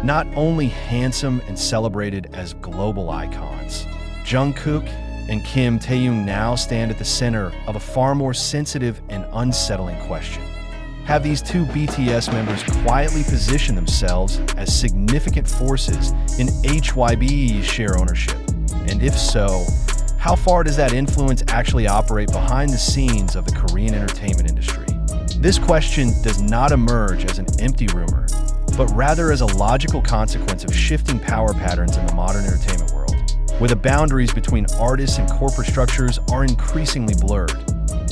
not only handsome and celebrated as global icons. Jungkook and Taehyung now stand at the center of a far more sensitive and unsettling question. Have these two BTS members quietly positioned themselves as significant forces in HYBE's share ownership? And if so, how far does that influence actually operate behind the scenes of the Korean entertainment industry? This question does not emerge as an empty rumor, but rather as a logical consequence of shifting power patterns in the modern entertainment world, where the boundaries between artists and corporate structures are increasingly blurred.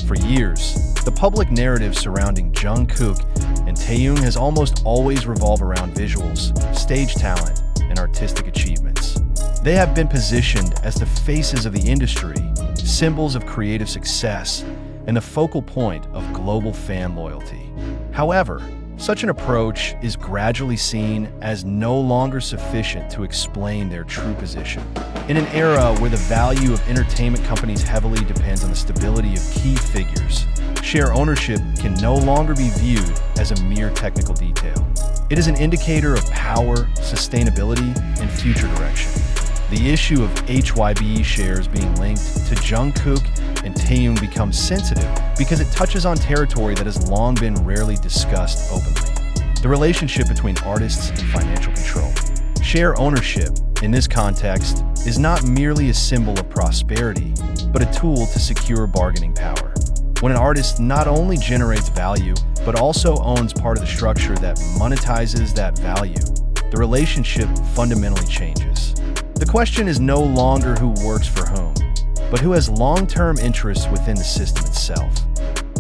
For years, the public narrative surrounding Jungkook and Taehyung has almost always revolved around visuals, stage talent, and artistic achievements. They have been positioned as the faces of the industry, symbols of creative success, and the focal point of global fan loyalty. However, such an approach is gradually seen as no longer sufficient to explain their true position. In an era where the value of entertainment companies heavily depends on the stability of key figures, share ownership can no longer be viewed as a mere technical detail. It is an indicator of power, sustainability, and future direction. The issue of HYBE shares being linked to Jungkook and Taehyung becomes sensitive because it touches on territory that has long been rarely discussed openly: the relationship between artists and financial control. Share ownership, in this context, is not merely a symbol of prosperity, but a tool to secure bargaining power. When an artist not only generates value, but also owns part of the structure that monetizes that value, the relationship fundamentally changes. The question is no longer who works for whom, but who has long-term interests within the system itself.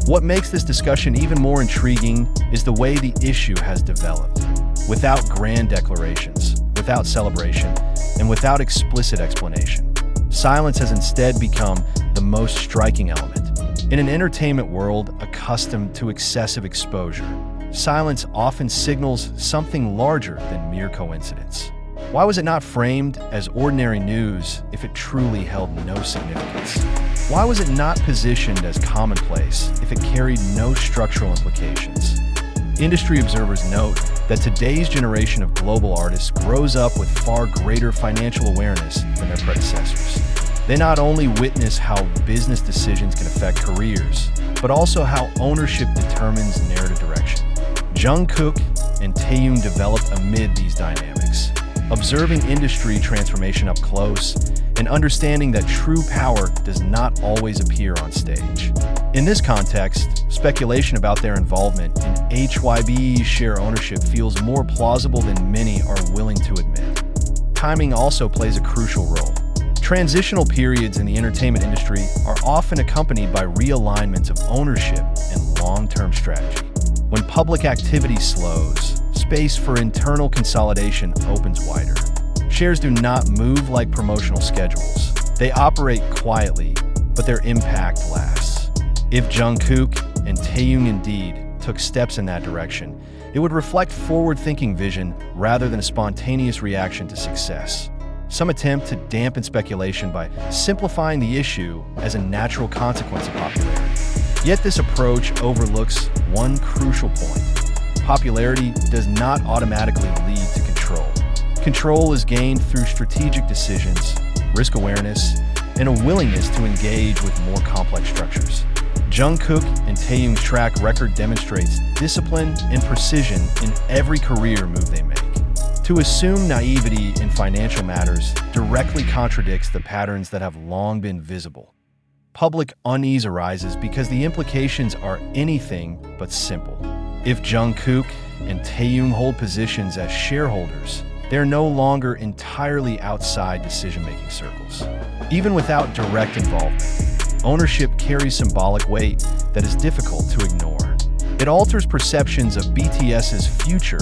What makes this discussion even more intriguing is the way the issue has developed. Without grand declarations, without celebration, and without explicit explanation, silence has instead become the most striking element. In an entertainment world accustomed to excessive exposure, silence often signals something larger than mere coincidence. Why was it not framed as ordinary news if it truly held no significance? Why was it not positioned as commonplace if it carried no structural implications? Industry observers note that today's generation of global artists grows up with far greater financial awareness than their predecessors. They not only witness how business decisions can affect careers, but also how ownership determines narrative direction. Jungkook and Taehyung developed amid these dynamics, observing industry transformation up close and understanding that true power does not always appear on stage. In this context, speculation about their involvement in HYBE's share ownership feels more plausible than many are willing to admit. Timing also plays a crucial role. Transitional periods in the entertainment industry are often accompanied by realignments of ownership and long-term strategy. When public activity slows, space for internal consolidation opens wider. Shares do not move like promotional schedules. They operate quietly, but their impact lasts. If Jungkook and Taehyung indeed took steps in that direction, it would reflect forward-thinking vision rather than a spontaneous reaction to success. Some attempt to dampen speculation by simplifying the issue as a natural consequence of popularity. Yet this approach overlooks one crucial point. Popularity does not automatically lead to control. Control is gained through strategic decisions, risk awareness, and a willingness to engage with more complex structures. Jungkook and Taehyung's track record demonstrates discipline and precision in every career move they make. To assume naivety in financial matters directly contradicts the patterns that have long been visible. Public unease arises because the implications are anything but simple. If Jungkook and Taehyung hold positions as shareholders, they're no longer entirely outside decision-making circles. Even without direct involvement, ownership carries symbolic weight that is difficult to ignore. It alters perceptions of BTS's future,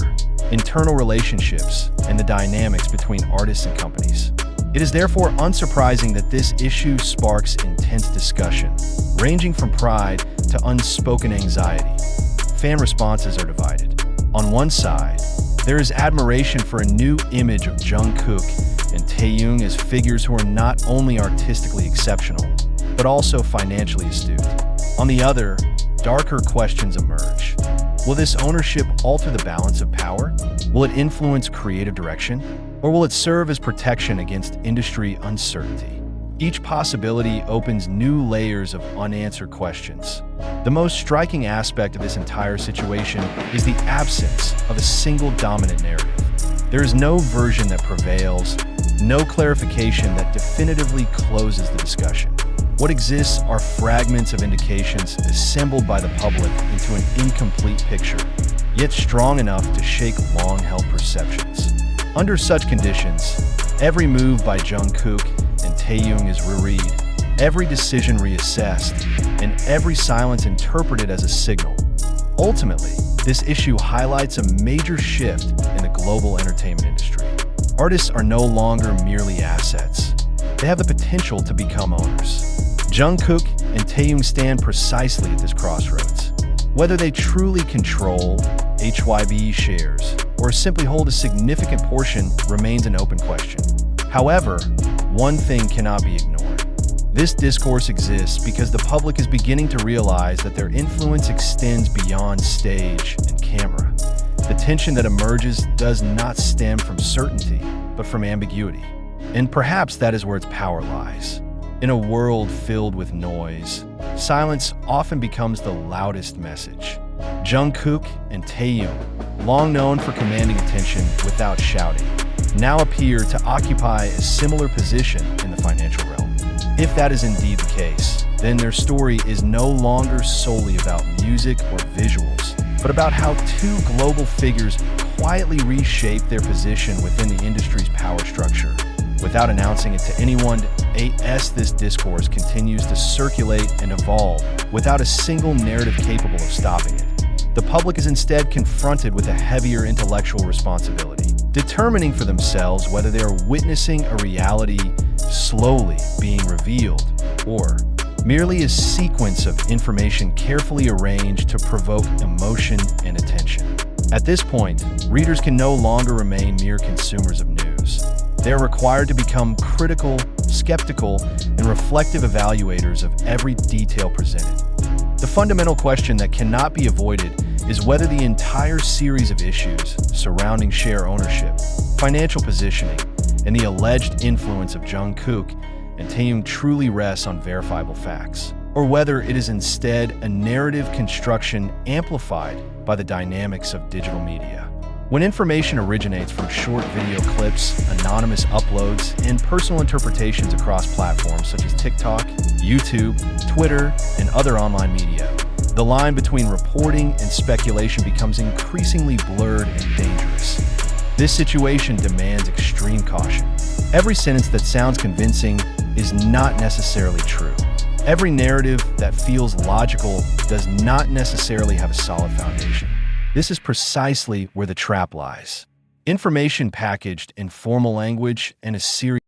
internal relationships, and the dynamics between artists and companies. It is therefore unsurprising that this issue sparks intense discussion, ranging from pride to unspoken anxiety. Fan responses are divided. On one side, there is admiration for a new image of Jungkook and Taehyung as figures who are not only artistically exceptional, but also financially astute. On the other, darker questions emerge. Will this ownership alter the balance of power? Will it influence creative direction? Or will it serve as protection against industry uncertainty? Each possibility opens new layers of unanswered questions. The most striking aspect of this entire situation is the absence of a single dominant narrative. There is no version that prevails, no clarification that definitively closes the discussion. What exists are fragments of indications assembled by the public into an incomplete picture, yet strong enough to shake long-held perceptions. Under such conditions, every move by Jungkook and Taehyung is reread, every decision reassessed, and every silence interpreted as a signal. Ultimately, this issue highlights a major shift in the global entertainment industry. Artists are no longer merely assets. They have the potential to become owners. Jungkook and Taehyung stand precisely at this crossroads. Whether they truly control HYBE shares or simply hold a significant portion remains an open question. However, one thing cannot be ignored. This discourse exists because the public is beginning to realize that their influence extends beyond stage and camera. The tension that emerges does not stem from certainty, but from ambiguity. And perhaps that is where its power lies. In a world filled with noise, silence often becomes the loudest message. Jungkook and Taehyung, long known for commanding attention without shouting, now appear to occupy a similar position in the financial realm. If that is indeed the case, then their story is no longer solely about music or visuals, but about how two global figures quietly reshape their position within the industry's power structure. Without announcing it to anyone, this discourse continues to circulate and evolve without a single narrative capable of stopping it. The public is instead confronted with a heavier intellectual responsibility, determining for themselves whether they are witnessing a reality slowly being revealed or merely a sequence of information carefully arranged to provoke emotion and attention. At this point, readers can no longer remain mere consumers of news. They are required to become critical, skeptical, and reflective evaluators of every detail presented. The fundamental question that cannot be avoided is whether the entire series of issues surrounding share ownership, financial positioning, and the alleged influence of Jungkook and Taehyung truly rests on verifiable facts, or whether it is instead a narrative construction amplified by the dynamics of digital media. When information originates from short video clips, anonymous uploads, and personal interpretations across platforms such as TikTok, YouTube, Twitter, and other online media, the line between reporting and speculation becomes increasingly blurred and dangerous. This situation demands extreme caution. Every sentence that sounds convincing is not necessarily true. Every narrative that feels logical does not necessarily have a solid foundation. This is precisely where the trap lies. Information packaged in formal language and a series